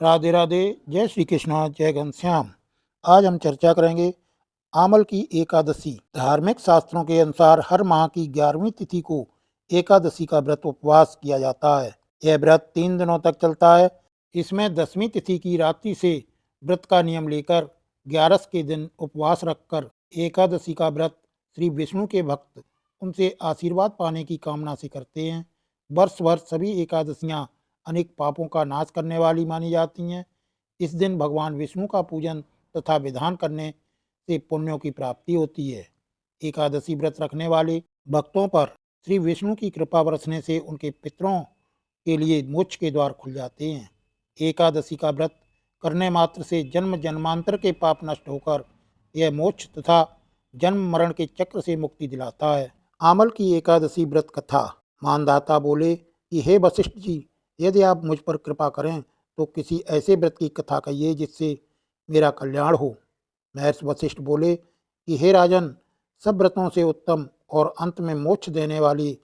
राधे राधे। जय श्री कृष्णा, जय घनश्याम। आज हम चर्चा करेंगे आमल की एकादशी। धार्मिक शास्त्रों के अनुसार हर माह की 11वीं तिथि को एकादशी का व्रत उपवास किया जाता है। यह व्रत 3 दिनों तक चलता है। इसमें 10वीं तिथि की रात्रि से व्रत का नियम लेकर 11 के दिन उपवास रखकर एकादशी का व्रत श्री विष्णु के भक्त उनसे आशीर्वाद पाने की कामना से करते हैं। वर्ष भर सभी एकादशियां अनेक पापों का नाश करने वाली मानी जाती हैं। इस दिन भगवान विष्णु का पूजन तथा विधान करने से पुण्यों की प्राप्ति होती है। एकादशी व्रत रखने वाले भक्तों पर श्री विष्णु की कृपा बरसने से उनके पितरों के लिए मोक्ष के द्वार खुल जाते हैं। एकादशी का व्रत करने मात्र से जन्म जन्मांतर के पाप नष्ट होकर यह मोक्ष तथा जन्म मरण के चक्र से मुक्ति दिलाता है। आमल की एकादशी व्रत कथा। मानदाता बोले कि हे वशिष्ठ जी, यदि आप मुझ पर कृपा करें तो किसी ऐसे व्रत की कथा कहिए जिससे मेरा कल्याण हो। महर्षि वशिष्ठ बोले कि हे राजन, सब व्रतों से उत्तम और अंत में मोक्ष देने वाली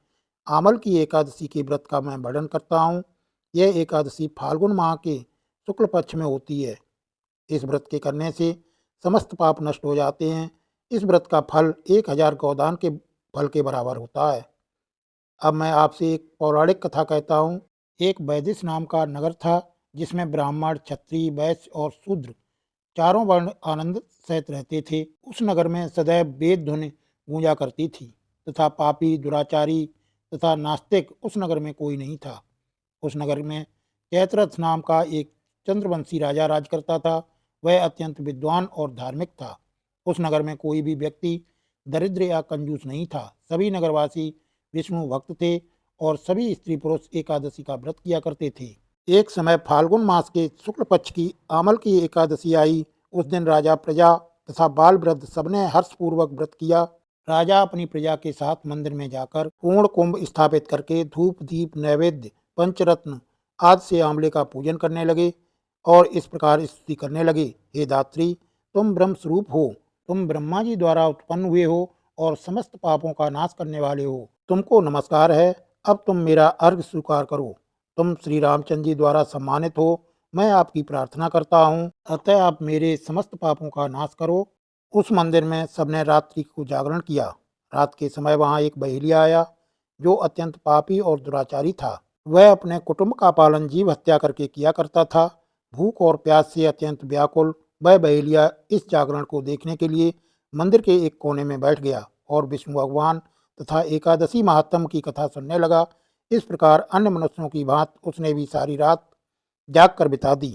आमल की एकादशी के व्रत का मैं वर्णन करता हूँ। यह एकादशी फाल्गुन माह के शुक्ल पक्ष में होती है। इस व्रत के करने से समस्त पाप नष्ट हो जाते हैं। इस व्रत का फल 1000 गौदान के फल के बराबर होता है। अब मैं आपसे एक पौराणिक कथा कहता हूँ। एक वैदिश नाम का नगर था, जिसमें ब्राह्मण, क्षत्रिय, वैश्य और शूद्र चारों वर्ण आनंद सहित रहते थे। उस नगर में सदैव वेद ध्वनि गूंजा करती थी तथा पापी, दुराचारी तथा नास्तिक उस नगर में कोई नहीं था। उस नगर में चैत्ररथ नाम का एक चंद्रवंशी राजा राज करता था। वह अत्यंत विद्वान और धार्मिक था। उस नगर में कोई भी व्यक्ति दरिद्र या कंजूस नहीं था। सभी नगरवासी विष्णु भक्त थे और सभी स्त्री पुरुष एकादशी का व्रत किया करते थे। एक समय फाल्गुन मास के शुक्ल पक्ष की आमल की एकादशी आई। उस दिन राजा, प्रजा तथा बाल वृद्ध सबने हर्षपूर्वक व्रत किया। राजा अपनी प्रजा के साथ मंदिर में जाकर पूर्ण कुंभ स्थापित करके धूप, दीप, नैवेद्य, पंचरत्न आदि से आंवले का पूजन करने लगे और इस प्रकार स्तुति करने लगे। हे दात्री, तुम ब्रह्म स्वरूप हो। तुम ब्रह्मा जी द्वारा उत्पन्न हुए हो और समस्त पापों का नाश करने वाले हो। तुमको नमस्कार है। अब तुम मेरा अर्घ स्वीकार करो। तुम श्री रामचंद्र जी द्वारा सम्मानित हो। मैं आपकी प्रार्थना करता हूँ, अतः आप मेरे समस्त पापों का नाश करो। उस मंदिर में सबने रात्रि को जागरण किया। रात के समय वहाँ एक बहेलिया आया, जो अत्यंत पापी और दुराचारी था। वह अपने कुटुंब का पालन जीव हत्या करके किया करता था। भूख और प्यास से अत्यंत व्याकुल वह बहेलिया इस जागरण को देखने के लिए मंदिर के एक कोने में बैठ गया और विष्णु भगवान तथा एकादशी महात्म की कथा सुनने लगा। इस प्रकार अन्य मनुष्यों की भांति उसने भी सारी रात जाग कर बिता दी।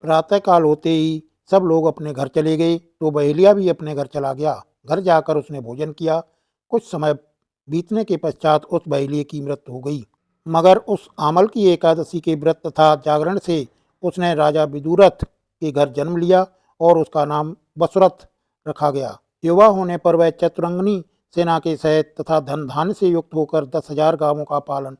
प्रातःकाल होते ही सब लोग अपने घर चले गए, तो बहेलिया भी अपने घर चला गया। घर जाकर उसने भोजन किया। कुछ समय बीतने के पश्चात उस बहेलिये की मृत्यु हो गई। मगर उस आमल की एकादशी के व्रत तथा जागरण से उसने राजा विदुरथ के घर जन्म लिया और उसका नाम वसुरथ रखा गया। युवा होने पर वह चतुरंगनी सेना के सहित तथा धन धान्य से युक्त होकर 10,000 गांवों का पालन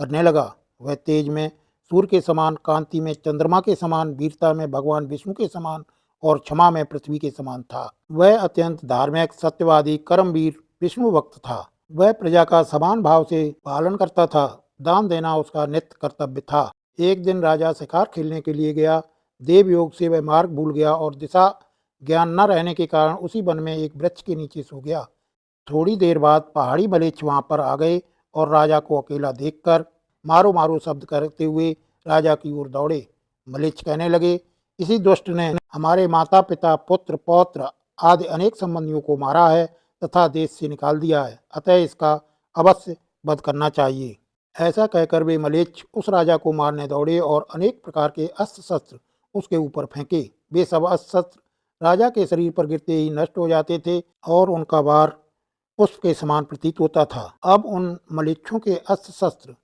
करने लगा। वह तेज में सूर्य के समान, कांति में चंद्रमा के समान, वीरता में भगवान विष्णु के समान और क्षमा में पृथ्वी के समान था। वह अत्यंत धार्मिक, सत्यवादी, कर्मवीर विष्णु भक्त था। वह प्रजा का समान भाव से पालन करता था। दान देना उसका नित्य कर्तव्य था। एक दिन राजा शिकार खेलने के लिए गया। देव योग से वह मार्ग भूल गया और दिशा ज्ञान न रहने के कारण उसी वन में एक वृक्ष के नीचे सो गया। थोड़ी देर बाद पहाड़ी मलेच्छ वहां पर आ गए और राजा को अकेला देखकर मारो मारो शब्द करते हुए राजा की ओर दौड़े। मलेच्छ कहने लगे, इसी दुष्ट ने हमारे माता पिता, पुत्र, पौत्र आदि अनेक संबंधियों को मारा है तथा देश से निकाल दिया है, अतः इसका अवश्य वध करना चाहिए। ऐसा कहकर वे मलेच्छ उस राजा को मारने दौड़े और अनेक प्रकार के अस्त्र शस्त्र उसके ऊपर फेंके। वे सब अस्त्र शस्त्र राजा के शरीर पर गिरते ही नष्ट हो जाते थे और उनका वार पुष्प के समान प्रतीत होता था। अब उन मलेच्छों के अस्त्र शस्त्र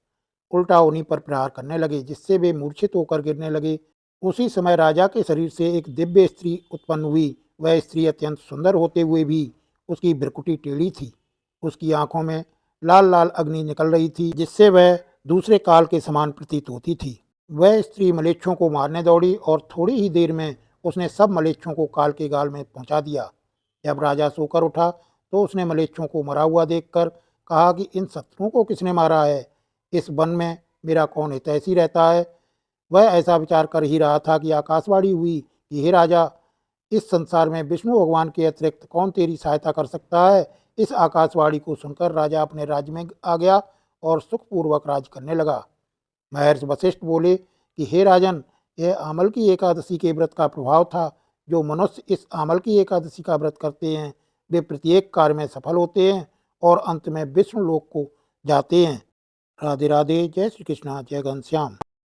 उल्टा उन्हीं पर प्रहार करने लगे, जिससे वे मूर्छित होकर गिरने लगे। उसी समय राजा के शरीर से एक दिव्य स्त्री उत्पन्न हुई। वह स्त्री अत्यंत सुंदर होते हुए भी उसकी भ्रुकुटी टेढ़ी थी। उसकी आंखों में लाल लाल अग्नि निकल रही थी, जिससे वह दूसरे काल के समान प्रतीत होती थी। वह स्त्री मलेच्छों को मारने दौड़ी और थोड़ी ही देर में उसने सब मलेच्छों को काल के गाल में पहुंचा दिया। जब राजा सोकर उठा तो उसने मलेच्छों को मरा हुआ देखकर कहा कि इन शत्रुओं को किसने मारा है? इस वन में मेरा कौन हितैषी रहता है? वह ऐसा विचार कर ही रहा था कि आकाशवाणी हुई कि हे राजा, इस संसार में विष्णु भगवान के अतिरिक्त कौन तेरी सहायता कर सकता है। इस आकाशवाणी को सुनकर राजा अपने राज्य में आ गया और सुखपूर्वक राज करने लगा। महर्षि वशिष्ठ बोले कि हे राजन, यह आमल की एकादशी के व्रत का प्रभाव था। जो मनुष्य इस आमल की एकादशी का व्रत करते हैं, वे प्रत्येक कार्य में सफल होते हैं और अंत में विष्णु लोक को जाते हैं। राधे राधे। जय श्री कृष्णा। जय घनश्याम।